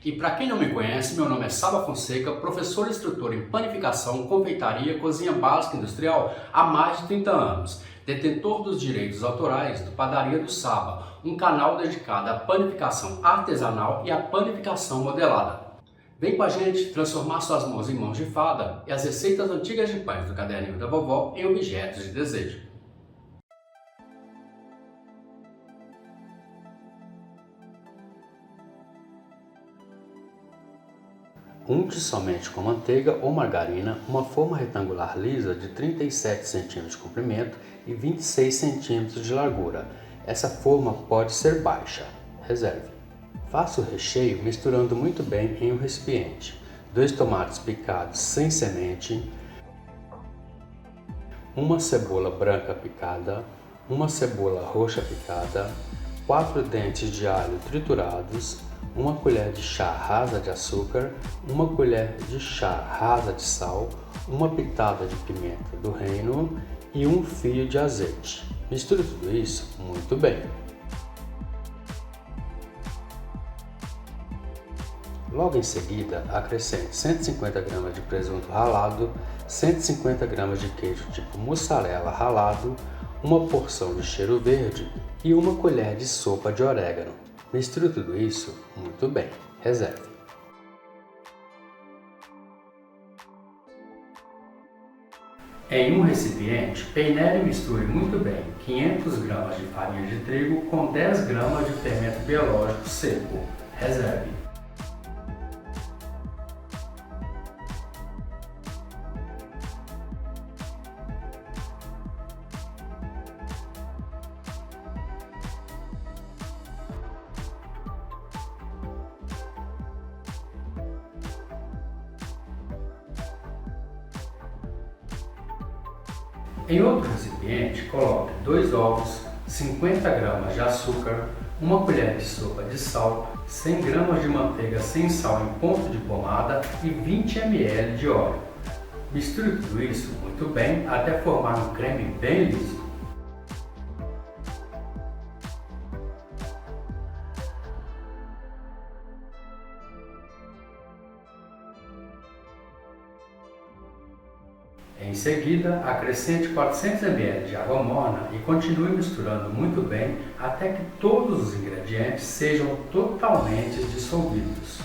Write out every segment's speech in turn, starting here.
E para quem não me conhece, meu nome é Saba Fonseca, professor e instrutor em panificação, confeitaria, cozinha básica industrial há mais de 30 anos. Detentor dos direitos autorais do Padaria do Saba, um canal dedicado à panificação artesanal e à panificação modelada. Vem com a gente transformar suas mãos em mãos de fada e as receitas antigas de pães do caderninho da vovó em objetos de desejo. Unte somente com manteiga ou margarina uma forma retangular lisa de 37 cm de comprimento e 26 cm de largura. Essa forma pode ser baixa. Reserve. Faça o recheio misturando muito bem em um recipiente. 2 tomates picados sem semente, uma cebola branca picada, uma cebola roxa picada, 4 dentes de alho triturados, uma colher de chá rasa de açúcar, uma colher de chá rasa de sal, uma pitada de pimenta do reino e um fio de azeite. Misture tudo isso muito bem. Logo em seguida, acrescente 150 gramas de presunto ralado, 150 gramas de queijo tipo mussarela ralado, uma porção de cheiro verde e uma colher de sopa de orégano. Misture tudo isso muito bem. Reserve. Em um recipiente, peneire e misture muito bem 500 gramas de farinha de trigo com 10 gramas de fermento biológico seco. Reserve. Em outro recipiente, coloque 2 ovos, 50 gramas de açúcar, uma colher de sopa de sal, 100 gramas de manteiga sem sal em ponto de pomada e 20 ml de óleo. Misture tudo isso muito bem até formar um creme bem liso. Em seguida, acrescente 400 ml de água morna e continue misturando muito bem até que todos os ingredientes sejam totalmente dissolvidos.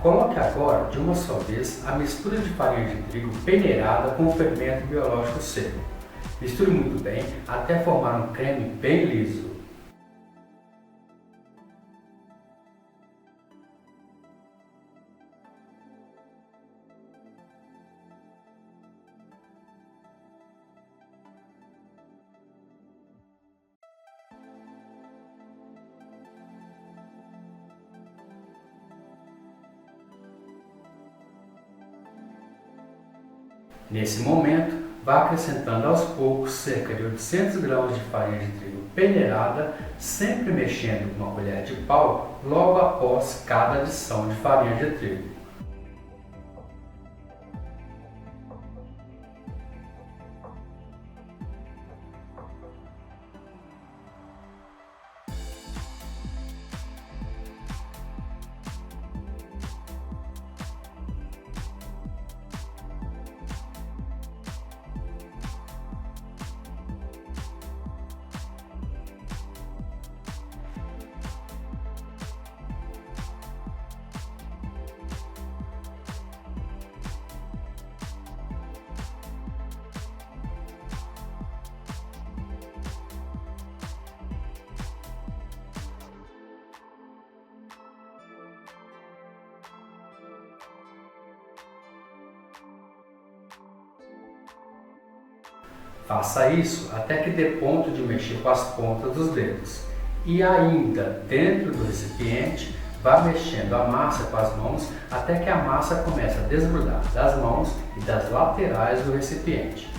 Coloque agora, de uma só vez, a mistura de farinha de trigo peneirada com o fermento biológico seco. Misture muito bem até formar um creme bem liso. Nesse momento, vá acrescentando aos poucos cerca de 800 gramas de farinha de trigo peneirada, sempre mexendo com uma colher de pau logo após cada adição de farinha de trigo. Faça isso até que dê ponto de mexer com as pontas dos dedos. E ainda dentro do recipiente, vá mexendo a massa com as mãos até que a massa comece a desgrudar das mãos e das laterais do recipiente.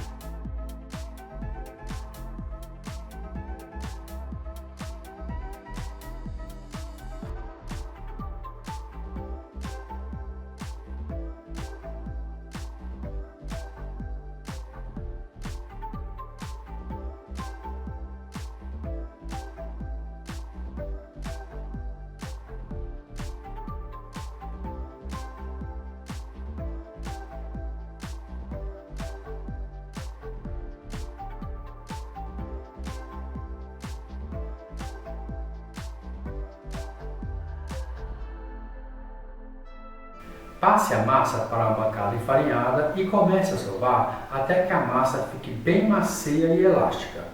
Passe a massa para uma bancada enfarinhada e comece a sovar até que a massa fique bem macia e elástica.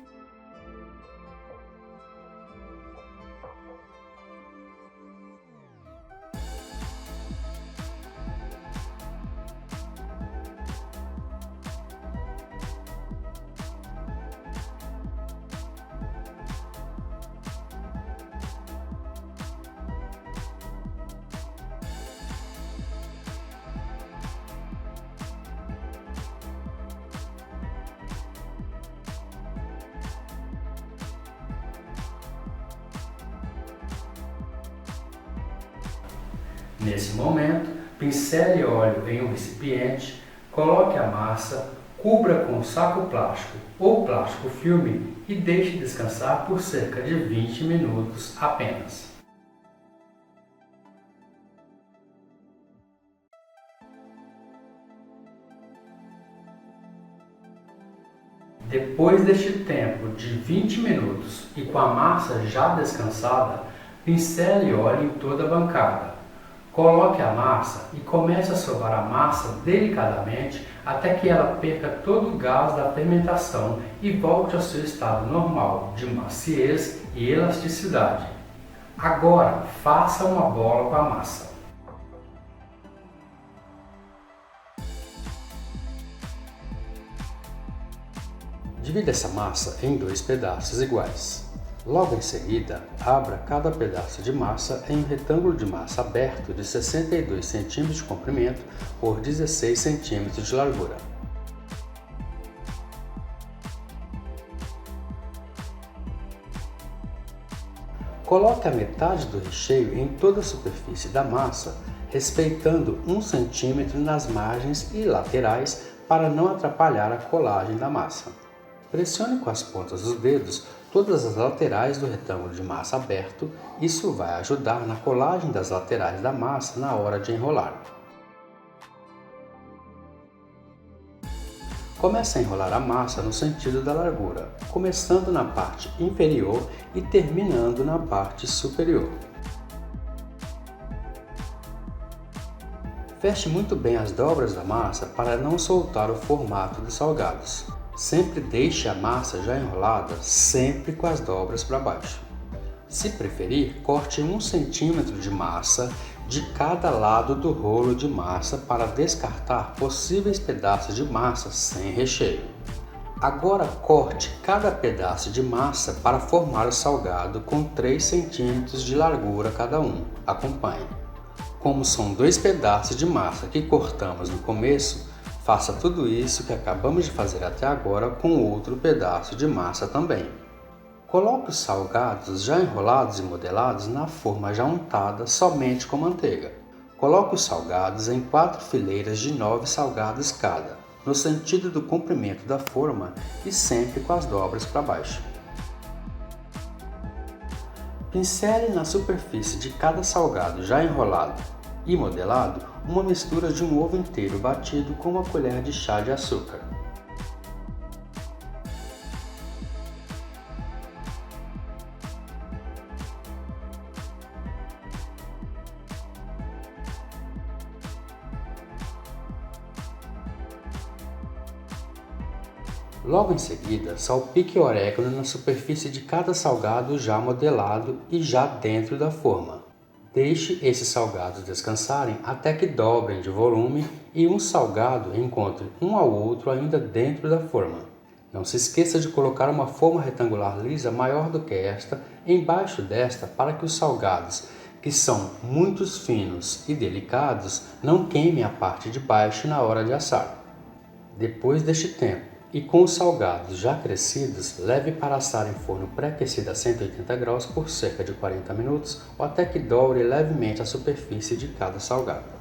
Nesse momento, pincele óleo em um recipiente, coloque a massa, cubra com saco plástico ou plástico filme e deixe descansar por cerca de 20 minutos apenas. Depois deste tempo de 20 minutos e com a massa já descansada, pincele óleo em toda a bancada. Coloque a massa e comece a sovar a massa delicadamente até que ela perca todo o gás da fermentação e volte ao seu estado normal de maciez e elasticidade. Agora, faça uma bola com a massa. Divida essa massa em 2 pedaços iguais. Logo em seguida, abra cada pedaço de massa em um retângulo de massa aberto de 62 cm de comprimento por 16 cm de largura. Coloque a metade do recheio em toda a superfície da massa, respeitando 1 cm nas margens e laterais para não atrapalhar a colagem da massa. Pressione com as pontas dos dedos todas as laterais do retângulo de massa aberto, isso vai ajudar na colagem das laterais da massa na hora de enrolar. Comece a enrolar a massa no sentido da largura, começando na parte inferior e terminando na parte superior. Feche muito bem as dobras da massa para não soltar o formato dos salgados. Sempre deixe a massa já enrolada, sempre com as dobras para baixo. Se preferir, corte 1 cm de massa de cada lado do rolo de massa para descartar possíveis pedaços de massa sem recheio. Agora corte cada pedaço de massa para formar o salgado com 3 cm de largura cada um. Acompanhe. Como são 2 pedaços de massa que cortamos no começo, faça tudo isso que acabamos de fazer até agora com outro pedaço de massa também. Coloque os salgados já enrolados e modelados na forma já untada somente com manteiga. Coloque os salgados em 4 fileiras de 9 salgados cada, no sentido do comprimento da forma e sempre com as dobras para baixo. Pincele na superfície de cada salgado já enrolado e modelado uma mistura de um ovo inteiro batido com uma colher de chá de açúcar. Logo em seguida, salpique o orégano na superfície de cada salgado já modelado e já dentro da forma. Deixe esses salgados descansarem até que dobrem de volume e um salgado encontre um ao outro ainda dentro da forma. Não se esqueça de colocar uma forma retangular lisa maior do que esta embaixo desta para que os salgados, que são muito finos e delicados, não queimem a parte de baixo na hora de assar. Depois deste tempo, e com os salgados já crescidos, leve para assar em forno pré-aquecido a 180 graus por cerca de 40 minutos ou até que doure levemente a superfície de cada salgado.